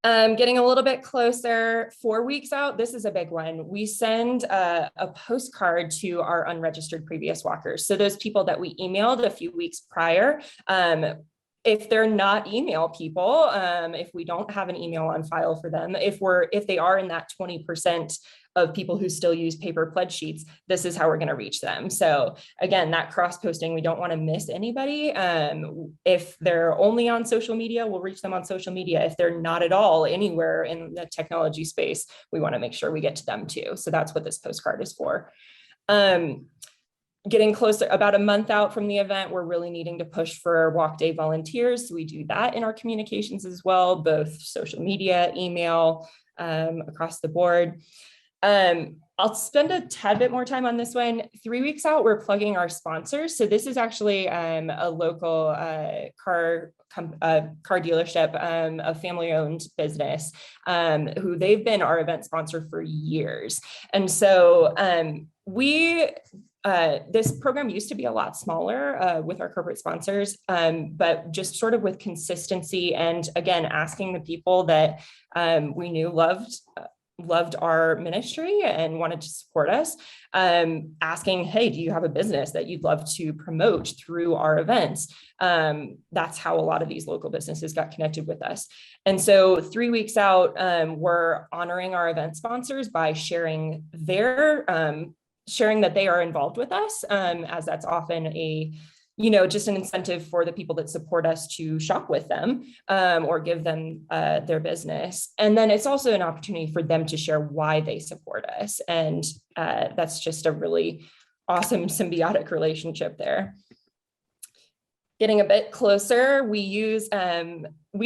[SPEAKER 3] Getting a little bit closer, 4 weeks out, this is a big one. We send a postcard to our unregistered previous walkers. So those people that we emailed a few weeks prior, if they're not email people, if we don't have an email on file for them, if they are in that 20% of people who still use paper pledge sheets, this is how we're going to reach them. So again, that cross posting, we don't want to miss anybody. If they're only on social media, we'll reach them on social media. If they're not at all anywhere in the technology space, we want to make sure we get to them too. So that's what this postcard is for. Getting closer, about a month out from the event, we're really needing to push for walk day volunteers. So we do that in our communications as well, both social media, email, across the board. I'll spend a tad bit more time on this one. 3 weeks out, we're plugging our sponsors. So this is actually a local car dealership, a family-owned business, who they've been our event sponsor for years. And so this program used to be a lot smaller with our corporate sponsors, but just sort of with consistency and, again, asking the people that we knew loved our ministry and wanted to support us, asking, hey, do you have a business that you'd love to promote through our events? That's how a lot of these local businesses got connected with us. And so 3 weeks out, we're honoring our event sponsors by sharing that they are involved with us, as that's often just an incentive for the people that support us to shop with them, or give them their business. And then it's also an opportunity for them to share why they support us. And that's just a really awesome symbiotic relationship there. Getting a bit closer, we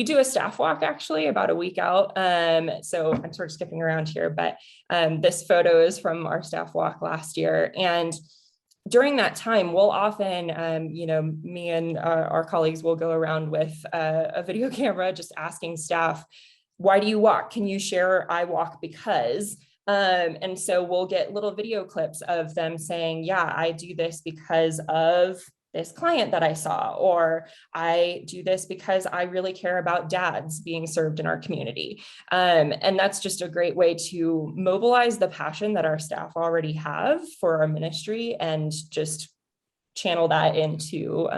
[SPEAKER 3] do a staff walk actually about a week out. So I'm sort of skipping around here, but this photo is from our staff walk last year. And during that time, we'll often, me and our colleagues will go around with a video camera, just asking staff, why do you walk? Can you share I walk because? And so we'll get little video clips of them saying, yeah, I do this because of this client that I saw, or I do this because I really care about dads being served in our community. And that's just a great way to mobilize the passion that our staff already have for our ministry and just channel that into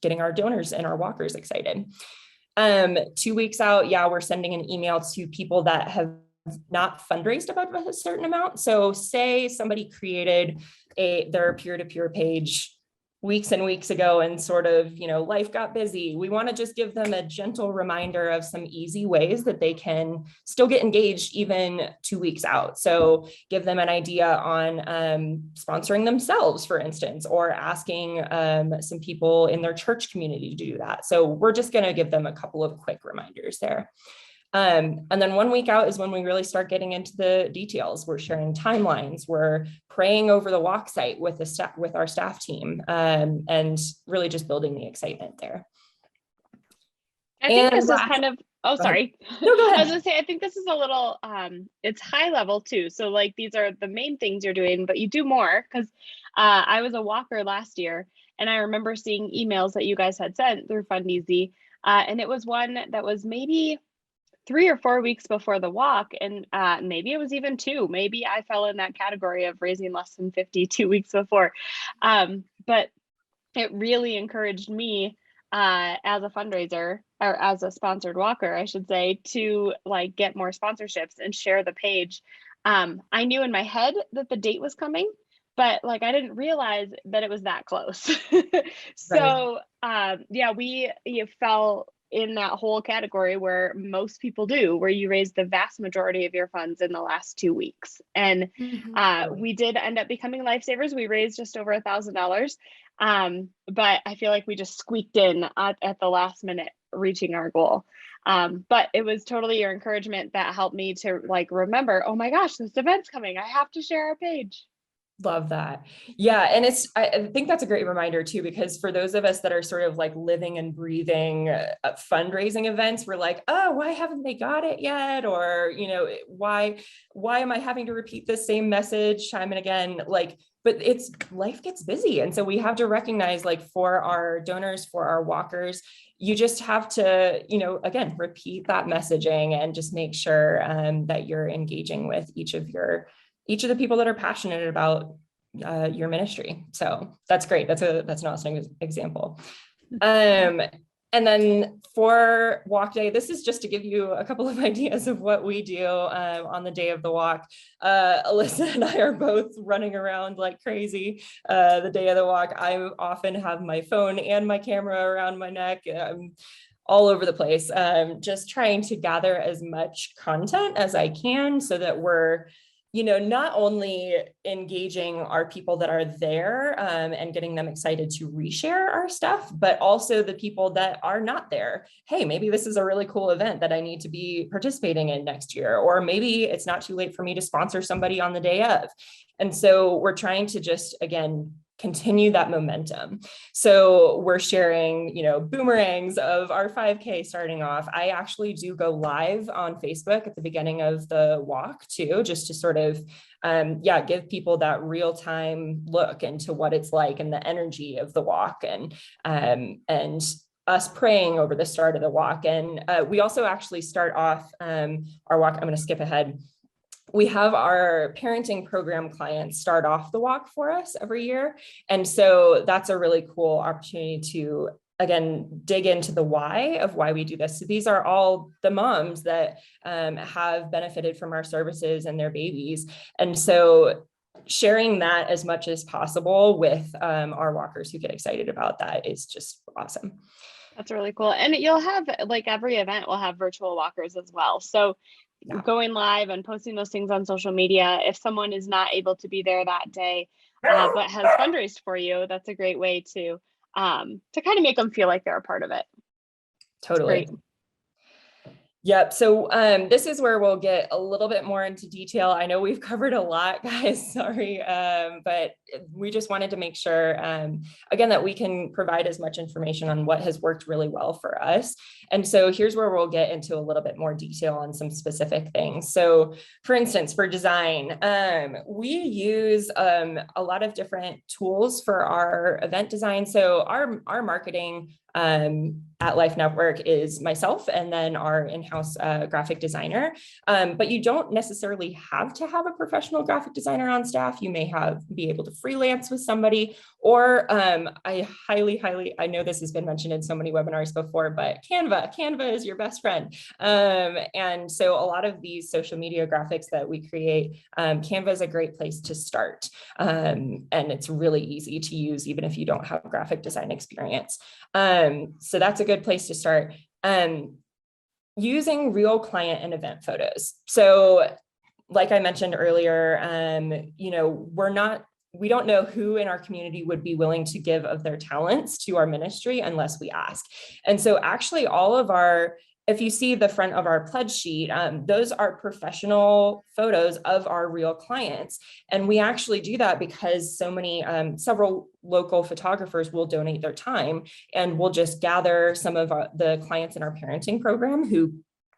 [SPEAKER 3] getting our donors and our walkers excited. 2 weeks out, we're sending an email to people that have not fundraised above a certain amount. So say somebody created their peer-to-peer page weeks and weeks ago and sort of, life got busy. We want to just give them a gentle reminder of some easy ways that they can still get engaged even 2 weeks out. So give them an idea on sponsoring themselves, for instance, or asking some people in their church community to do that. So we're just going to give them a couple of quick reminders there. And then 1 week out is when we really start getting into the details. We're sharing timelines. We're praying over the walk site with our staff team, and really just building the excitement there.
[SPEAKER 1] I think this is kind of, sorry.
[SPEAKER 3] No, go ahead.
[SPEAKER 1] I was gonna say, I think this is a little, it's high level too. So like, these are the main things you're doing, but you do more, because I was a walker last year and I remember seeing emails that you guys had sent through Fundeasy. And it was one that was maybe 3 or 4 weeks before the walk. And maybe it was even 2, maybe I fell in that category of raising less than 50 2 weeks before. But it really encouraged me as a fundraiser, or as a sponsored walker, I should say, to like get more sponsorships and share the page. I knew in my head that the date was coming, but like, I didn't realize that it was that close. So you fell in that whole category where most people do, where you raise the vast majority of your funds in the last 2 weeks. And we did end up becoming lifesavers. We raised just over $1,000. But I feel like we just squeaked in at the last minute, reaching our goal. But it was totally your encouragement that helped me to like remember, oh my gosh, this event's coming. I have to share our page.
[SPEAKER 3] Love that. Yeah. And I think that's a great reminder too, because for those of us that are sort of like living and breathing fundraising events, we're like, oh, why haven't they got it yet? Or, why am I having to repeat the same message time and again? But life gets busy. And so we have to recognize, like, for our donors, for our walkers, you just have to, again, repeat that messaging and just make sure that you're engaging with each of the people that are passionate about your ministry. So that's great. That's an awesome example. And then for walk day, this is just to give you a couple of ideas of what we do on the day of the walk. Alyssa and I are both running around like crazy the day of the walk. I often have my phone and my camera around my neck. All over the place, just trying to gather as much content as I can so that we're not only engaging our people that are there and getting them excited to reshare our stuff, but also the people that are not there. Hey, maybe this is a really cool event that I need to be participating in next year, or maybe it's not too late for me to sponsor somebody on the day of. And so we're trying to just, again, continue that momentum. So we're sharing, boomerangs of our 5K starting off. I actually do go live on Facebook at the beginning of the walk too, just to sort of, give people that real time look into what it's like and the energy of the walk, and us praying over the start of the walk. And we also actually start off our walk. I'm going to skip ahead. We have our parenting program clients start off the walk for us every year. And so that's a really cool opportunity to, again, dig into the why of why we do this. So these are all the moms that have benefited from our services and their babies. And so sharing that as much as possible with our walkers who get excited about that is just awesome.
[SPEAKER 1] That's really cool. And you'll have, like, every event will have virtual walkers as well. So going live and posting those things on social media, if someone is not able to be there that day, but has fundraised for you, that's a great way to kind of make them feel like they're a part of it.
[SPEAKER 3] Totally. Yep. So this is where we'll get a little bit more into detail. I know we've covered a lot, guys, sorry, but we just wanted to make sure, again, that we can provide as much information on what has worked really well for us. And so here's where we'll get into a little bit more detail on some specific things. So for instance, for design, we use a lot of different tools for our event design. So our marketing at Life Network is myself and then our in-house graphic designer. But you don't necessarily have to have a professional graphic designer on staff. You may be able to freelance with somebody, or I I know this has been mentioned in so many webinars before, but Canva is your best friend. And so a lot of these social media graphics that we create, Canva is a great place to start. And it's really easy to use, even if you don't have graphic design experience. So that's a good place to start. Using real client and event photos. So like I mentioned earlier, we don't know who in our community would be willing to give of their talents to our ministry unless we ask. And so actually if you see the front of our pledge sheet, those are professional photos of our real clients. And we actually do that because several local photographers will donate their time, and we'll just gather some of the clients in our parenting program who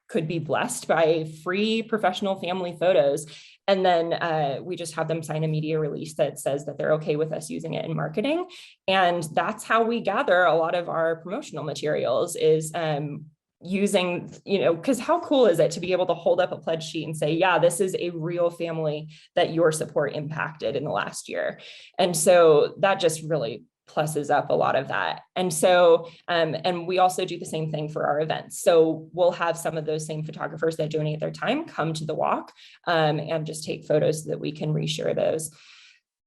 [SPEAKER 3] could be blessed by free professional family photos. And then we just have them sign a media release that says that they're okay with us using it in marketing. And that's how we gather a lot of our promotional materials, is using, because how cool is it to be able to hold up a pledge sheet and say, yeah, this is a real family that your support impacted in the last year. And so that just really pluses up a lot of that. And so, and we also do the same thing for our events. So we'll have some of those same photographers that donate their time come to the walk and just take photos so that we can reshare those.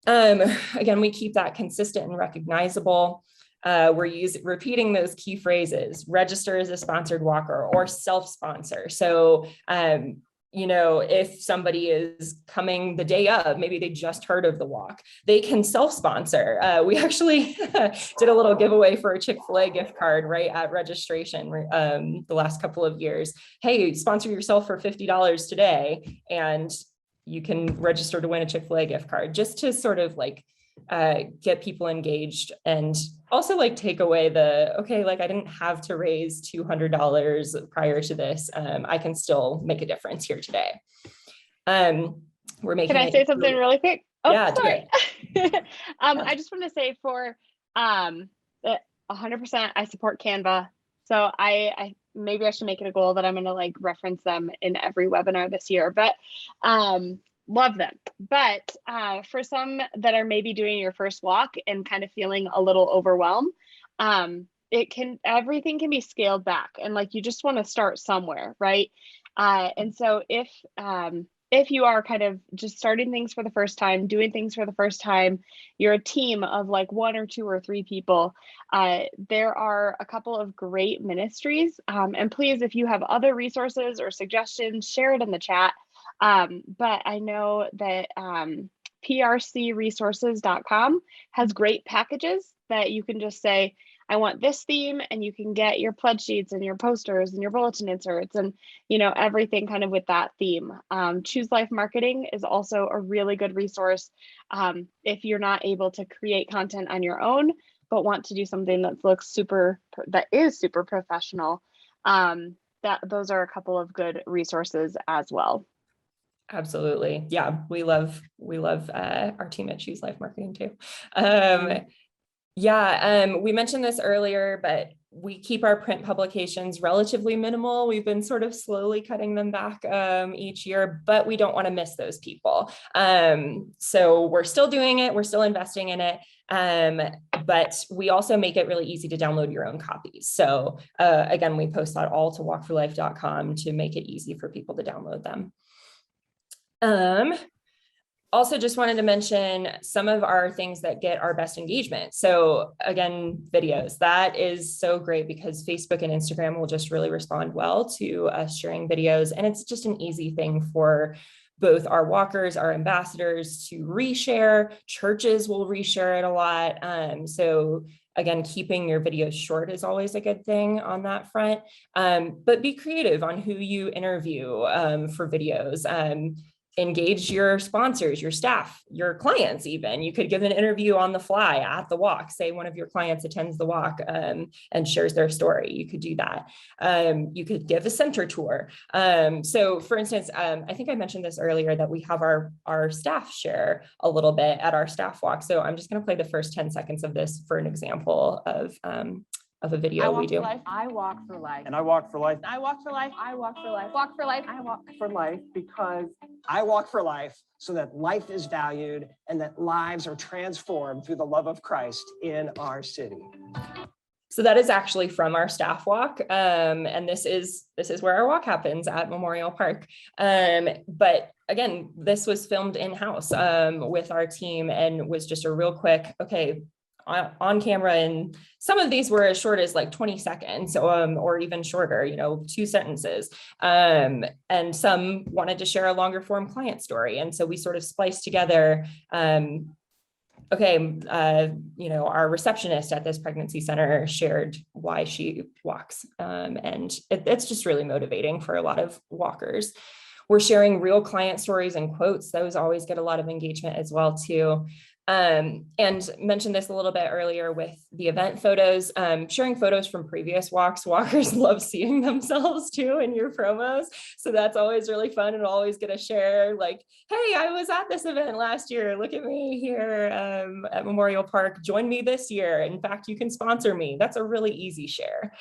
[SPEAKER 3] Again, we keep that consistent and recognizable. We're repeating those key phrases: register as a sponsored walker or self-sponsor. So, if somebody is coming the day of, maybe they just heard of the walk, they can self-sponsor. We actually did a little giveaway for a Chick-fil-A gift card right at registration the last couple of years. Hey, sponsor yourself for $50 today, and you can register to win a Chick-fil-A gift card, just to sort of get people engaged, and also take away I didn't have to raise $200 prior to this. I can still make a difference here today. We're making.
[SPEAKER 1] Can I say something really quick? Oh,
[SPEAKER 3] yeah,
[SPEAKER 1] sorry. I just want to say for that 100% I support Canva. So I maybe I should make it a goal that I'm going to reference them in every webinar this year, but love them. But for some that are maybe doing your first walk and kind of feeling a little overwhelmed, everything can be scaled back, and you just want to start somewhere, right? And so if you are kind of just starting things for the first time, doing things for the first time, you're a team of 1 or 2 or 3 people, there are a couple of great ministries. And please, if you have other resources or suggestions, share it in the chat. But I know that prcresources.com has great packages that you can just say, I want this theme, and you can get your pledge sheets and your posters and your bulletin inserts and, you know, everything kind of with that theme. Choose Life Marketing is also a really good resource if you're not able to create content on your own, but want to do something that is super professional. Those are a couple of good resources as well.
[SPEAKER 3] Absolutely. Yeah, we love our team at Choose Life Marketing too. We mentioned this earlier, but we keep our print publications relatively minimal. We've been sort of slowly cutting them back each year, but we don't want to miss those people. So we're still doing it. We're still investing in it. But we also make it really easy to download your own copies. So again, we post that all to walkforlife.com to make it easy for people to download them. Also just wanted to mention some of our things that get our best engagement. So again, videos, that is so great because Facebook and Instagram will just really respond well to us sharing videos. And it's just an easy thing for both our walkers, our ambassadors to reshare. Churches will reshare it a lot. So again, keeping your videos short is always a good thing on that front. But be creative on who you interview for videos. Engage your sponsors, your staff, your clients even. You could give an interview on the fly at the walk. Say one of your clients attends the walk and shares their story. You could do that. You could give a center tour. So for instance, I think I mentioned this earlier that we have our staff share a little bit at our staff walk. So I'm just going to play the first 10 seconds of this for an example of a video we do.
[SPEAKER 5] I walk for life.
[SPEAKER 6] And I walk for life.
[SPEAKER 5] I walk for life.
[SPEAKER 1] I walk for life. Walk for life.
[SPEAKER 5] I walk for life because I walk for life so that life is valued and that lives are transformed through the love of Christ in our city.
[SPEAKER 3] So that is actually from our staff walk. And this is where our walk happens at Memorial Park. But again, this was filmed in-house with our team and was just a real quick, okay, on camera, and some of these were as short as like 20 seconds or even shorter, 2 sentences. And some wanted to share a longer form client story. And so we sort of spliced together, our receptionist at this pregnancy center shared why she walks. And it's just really motivating for a lot of walkers. We're sharing real client stories and quotes. Those always get a lot of engagement as well too. And mentioned this a little bit earlier with the event photos, sharing photos from previous walks. Walkers love seeing themselves too in your promos. So that's always really fun and always get a share like, hey, I was at this event last year. Look at me here at Memorial Park. Join me this year. In fact, you can sponsor me. That's a really easy share.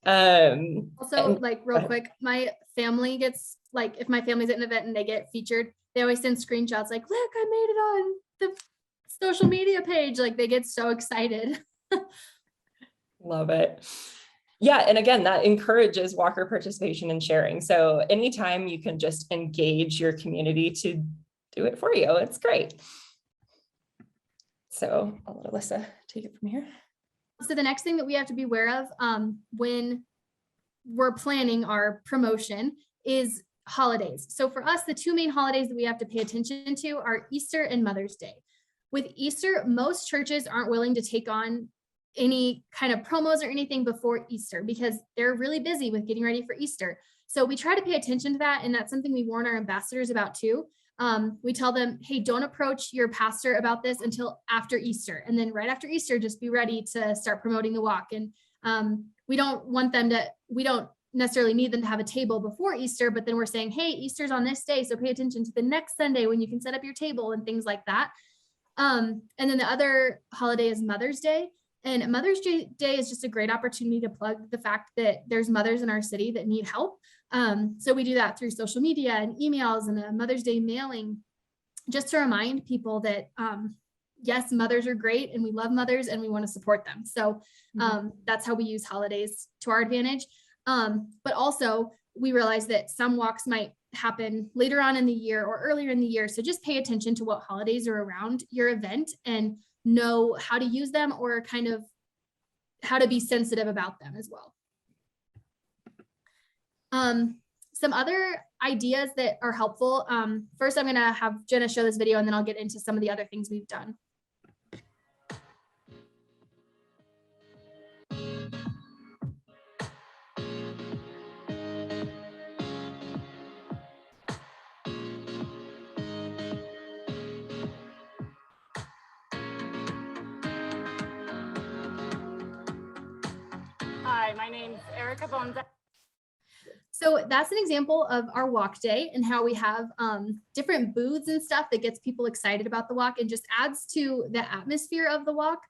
[SPEAKER 2] Also, real quick, my family gets if my family's at an event and they get featured, they always send screenshots like, look, I made it on the social media page. They get so excited.
[SPEAKER 3] Love it. Yeah. And again, that encourages walker participation and sharing. So anytime you can just engage your community to do it for you, it's great. So I'll let Alyssa take it from here.
[SPEAKER 2] So the next thing that we have to be aware of when we're planning our promotion is holidays. So for us, the 2 main holidays that we have to pay attention to are Easter and Mother's Day. With Easter, most churches aren't willing to take on any kind of promos or anything before Easter because they're really busy with getting ready for Easter. So we try to pay attention to that. And that's something we warn our ambassadors about too. We tell them, hey, don't approach your pastor about this until after Easter. And then right after Easter, just be ready to start promoting the walk. And we don't necessarily need them to have a table before Easter, but then we're saying, hey, Easter's on this day. So pay attention to the next Sunday when you can set up your table and things like that. And then the other holiday is Mother's Day. And Mother's Day is just a great opportunity to plug the fact that there's mothers in our city that need help. So we do that through social media and emails and a Mother's Day mailing, just to remind people that, yes, mothers are great and we love mothers and we want to support them. So that's how we use holidays to our advantage. But also we realize that some walks might happen later on in the year or earlier in the year. So just pay attention to what holidays are around your event and know how to use them or kind of how to be sensitive about them as well. Some other ideas that are helpful. First, I'm going to have Jenna show this video, and then I'll get into some of the other things we've done.
[SPEAKER 6] Hi, my name's Erica Bonza.
[SPEAKER 2] So that's an example of our walk day and how we have different booths and stuff that gets people excited about the walk and just adds to the atmosphere of the walk.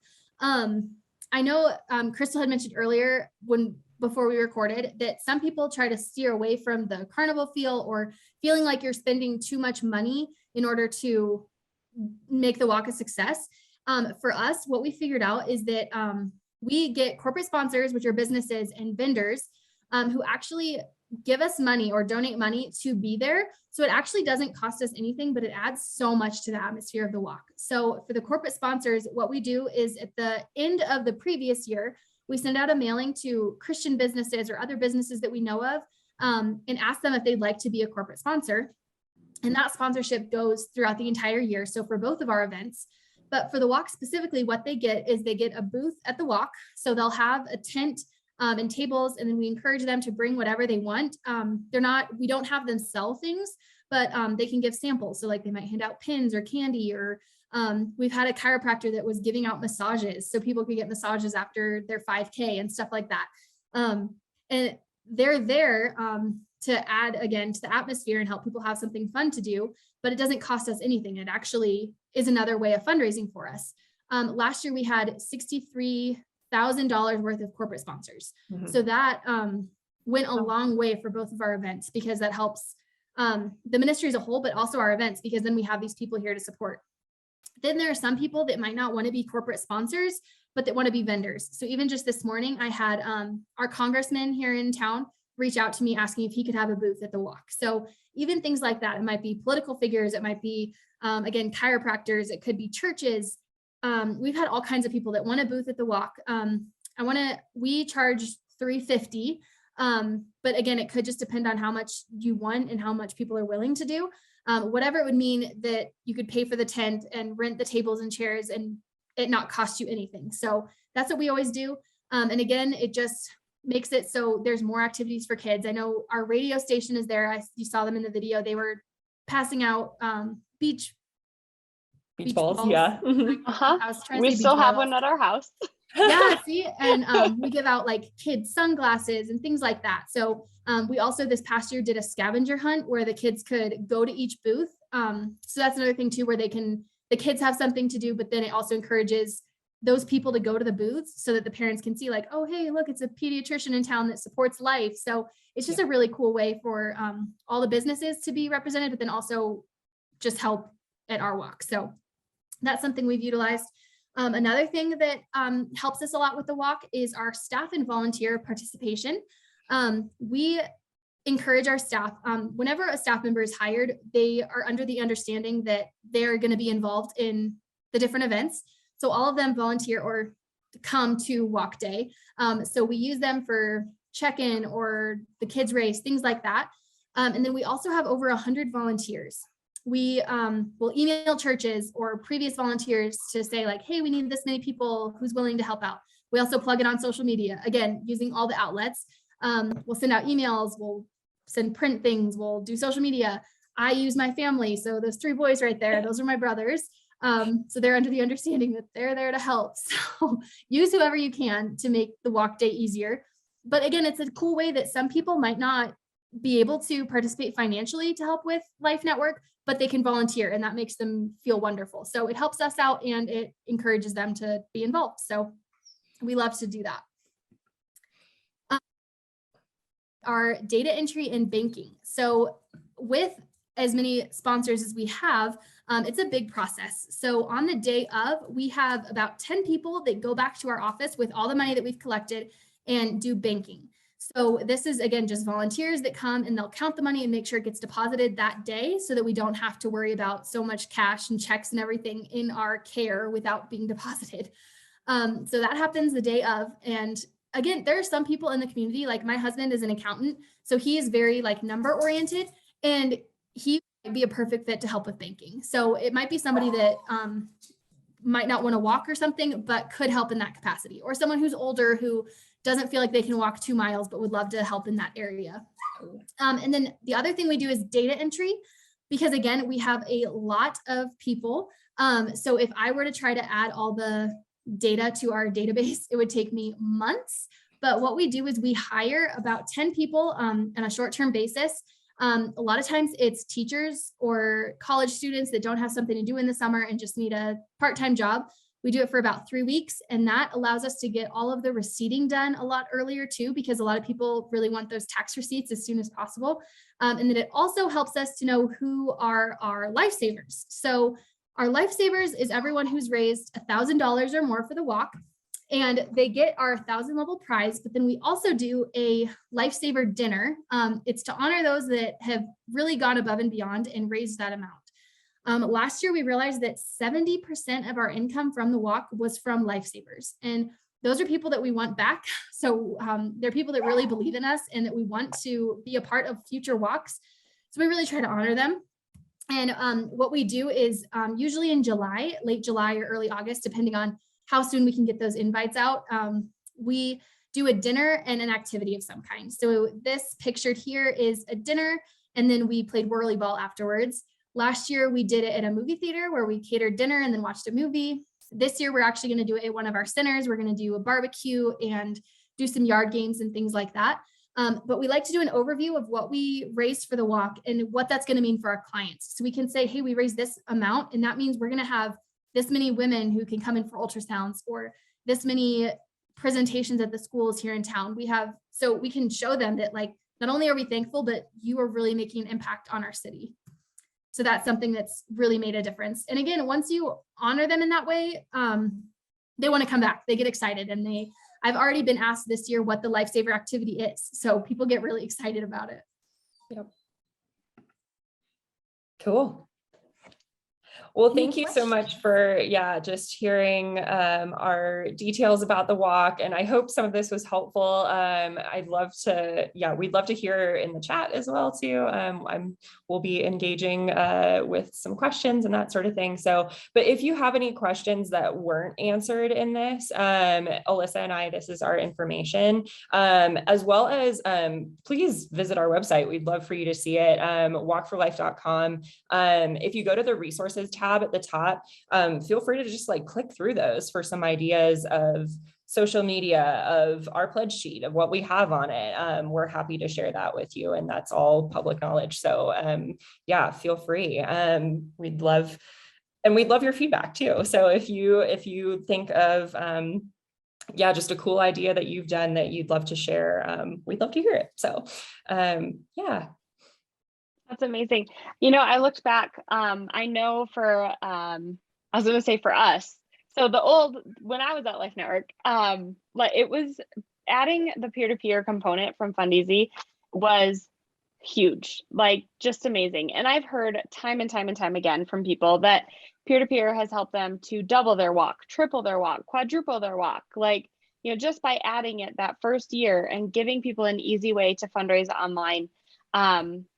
[SPEAKER 2] I know Crystal had mentioned earlier before we recorded that some people try to steer away from the carnival feel or feeling like you're spending too much money in order to make the walk a success. For us, what we figured out is that we get corporate sponsors, which are businesses and vendors, who actually give us money or donate money to be there. So it actually doesn't cost us anything, but it adds so much to the atmosphere of the walk. So for the corporate sponsors, what we do is at the end of the previous year, we send out a mailing to Christian businesses or other businesses that we know of, and ask them if they'd like to be a corporate sponsor. And that sponsorship goes throughout the entire year. So for both of our events, but for the walk specifically, what they get is they get a booth at the walk. So they'll have a tent and tables, and then we encourage them to bring whatever they want. We don't have them sell things, but they can give samples. So like they might hand out pins or candy, or we've had a chiropractor that was giving out massages so people could get massages after their 5K and stuff like that. And they're there to add again to the atmosphere and help people have something fun to do, but it doesn't cost us anything. It actually is another way of fundraising for us. Last year we had $63,000 worth of corporate sponsors. Mm-hmm. So that went a long way for both of our events, because that helps the ministry as a whole, but also our events, because then we have these people here to support. Then there are some people that might not want to be corporate sponsors, but that want to be vendors. So even just this morning, I had our congressman here in town reach out to me asking if he could have a booth at the walk. So even things like that, it might be political figures, it might be, again, chiropractors, it could be churches. We've had all kinds of people that want a booth at the walk. We charge $350, but again, it could just depend on how much you want and how much people are willing to do. Whatever it would mean that you could pay for the tent and rent the tables and chairs and it not cost you anything. So that's what we always do. And again, it just makes it so there's more activities for kids. I know our radio station is there. You saw them in the video. They were passing out beach balls.
[SPEAKER 3] Yeah.
[SPEAKER 1] We still have one at our house.
[SPEAKER 2] Yeah, see, and we give out like kids sunglasses and things like that. So we also this past year did a scavenger hunt where the kids could go to each booth. So that's another thing too, where the kids have something to do, but then it also encourages those people to go to the booths so that the parents can see like, oh, hey, look, it's a pediatrician in town that supports life. So it's just a really cool way for all the businesses to be represented, but then also just help at our walk. So that's something we've utilized. Another thing that helps us a lot with the walk is our staff and volunteer participation. We encourage our staff, whenever a staff member is hired, they are under the understanding that they're going to be involved in the different events. So all of them volunteer or come to walk day. So we use them for check-in or the kids race, things like that. And then we also have over 100 volunteers. We will email churches or previous volunteers to say like, hey, we need this many people, who's willing to help out. We also plug it on social media, again, using all the outlets. We'll send out emails, we'll send print things, we'll do social media. I use my family. So those 3 boys right there, those are my brothers. So they're under the understanding that they're there to help. So use whoever you can to make the walk day easier. But again, it's a cool way that some people might not be able to participate financially to help with Life Network, but they can volunteer and that makes them feel wonderful. So it helps us out and it encourages them to be involved. So we love to do that. Our data entry and banking. So with as many sponsors as we have, it's a big process. So on the day of, we have about 10 people that go back to our office with all the money that we've collected and do banking. So this is, again, just volunteers that come and they'll count the money and make sure it gets deposited that day so that we don't have to worry about so much cash and checks and everything in our care without being deposited. So that happens the day of. And again, there are some people in the community, like my husband is an accountant, so he is very like number oriented. And he might be a perfect fit to help with banking. So it might be somebody that might not want to walk or something, but could help in that capacity, or someone who's older who doesn't feel like they can walk 2 miles, but would love to help in that area. And then the other thing we do is data entry, because again, we have a lot of people. So if I were to try to add all the data to our database, it would take me months. But what we do is we hire about 10 people on a short-term basis. A lot of times it's teachers or college students that don't have something to do in the summer and just need a part-time job. We do it for about 3 weeks, and that allows us to get all of the receipting done a lot earlier too, because a lot of people really want those tax receipts as soon as possible. And then it also helps us to know who are our lifesavers. So our lifesavers is everyone who's raised $1,000 or more for the walk, and they get our 1,000 level prize. But then we also do a lifesaver dinner. It's to honor those that have really gone above and beyond and raised that amount. Last year, we realized that 70% of our income from the walk was from lifesavers. And those are people that we want back. So they're people that really believe in us and that we want to be a part of future walks. So we really try to honor them. And what we do is usually in July, late July or early August, depending on how soon we can get those invites out, we do a dinner and an activity of some kind. So this pictured here is a dinner, and then we played whirly ball afterwards. Last year, we did it at a movie theater where we catered dinner and then watched a movie. This year, we're actually going to do it at one of our centers. We're going to do a barbecue and do some yard games and things like that. But we like to do an overview of what we raised for the walk and what that's going to mean for our clients. So we can say, hey, we raised this amount, and that means we're going to have this many women who can come in for ultrasounds, or this many presentations at the schools here in town. So we can show them that, like, not only are we thankful, but you are really making an impact on our city. So that's something that's really made a difference. And again, once you honor them in that way, they want to come back. They get excited, and I've already been asked this year what the lifesaver activity is. So people get really excited about it.
[SPEAKER 3] Yep. Cool. Well, thank you so much for, just hearing our details about the walk. And I hope some of this was helpful. We'd love to hear in the chat as well too. We'll be engaging with some questions and that sort of thing. So, but if you have any questions that weren't answered in this, Alyssa and I, this is our information, as well as please visit our website. We'd love for you to see it, walkforlife.com. If you go to the resources tab at the top, feel free to just click through those for some ideas of social media, of our pledge sheet, of what we have on it. We're happy to share that with you, and that's all public knowledge. So feel free. We'd love your feedback too. So if you think of just a cool idea that you've done that you'd love to share, we'd love to hear it. So
[SPEAKER 1] That's amazing. I looked back, I know for, I was going to say for us. So when I was at Life Network, it was adding the peer-to-peer component from Fundraising was huge, just amazing. And I've heard time and time and time again from people that peer-to-peer has helped them to double their walk, triple their walk, quadruple their walk. Just by adding it that first year and giving people an easy way to fundraise online.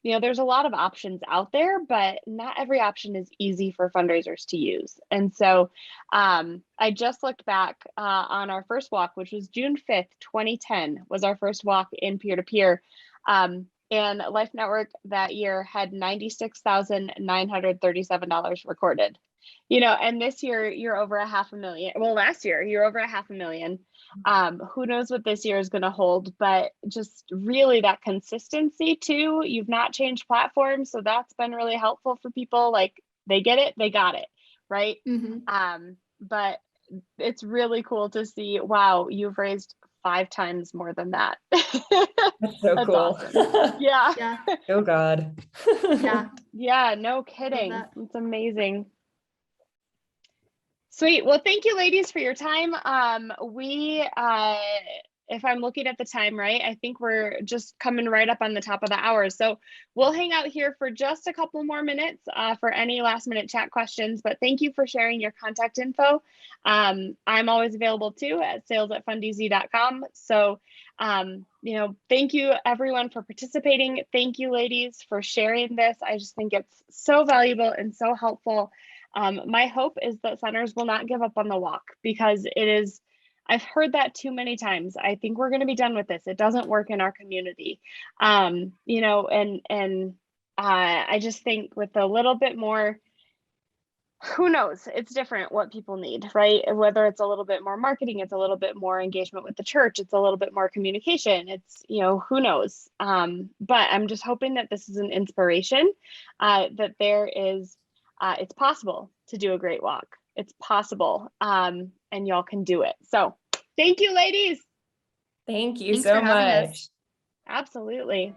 [SPEAKER 1] There's a lot of options out there, but not every option is easy for fundraisers to use. And so I just looked back on our first walk, which was June 5th, 2010 was our first walk in peer-to-peer. And Life Network that year had $96,937 recorded. And this year you're over $500,000. Well, last year you're over $500,000. Who knows what this year is going to hold, but just really that consistency too. You've not changed platforms. So that's been really helpful for people. They get it, they got it. Right. Mm-hmm. But it's really cool to see, wow, you've raised 5 times more than that.
[SPEAKER 3] That's so cool.
[SPEAKER 1] Awesome. Yeah.
[SPEAKER 3] Oh God.
[SPEAKER 1] Yeah. No kidding. It's amazing. Sweet. Well, thank you ladies for your time. If I'm looking at the time right, I think we're just coming right up on the top of the hour. So we'll hang out here for just a couple more minutes for any last minute chat questions, but thank you for sharing your contact info. I'm always available too at sales@fundez.com. So thank you everyone for participating. Thank you, ladies, for sharing this. I just think it's so valuable and so helpful. My hope is that centers will not give up on the walk, because I've heard that too many times. I think we're going to be done with this. It doesn't work in our community. I just think with a little bit more, who knows, it's different what people need, right? Whether it's a little bit more marketing, it's a little bit more engagement with the church, it's a little bit more communication, it's, who knows. But I'm just hoping that this is an inspiration, that it's possible to do a great walk. It's possible, and y'all can do it. So thank you, ladies.
[SPEAKER 3] Thank you
[SPEAKER 2] Thanks
[SPEAKER 3] so
[SPEAKER 2] for having us.
[SPEAKER 3] much.
[SPEAKER 1] Absolutely.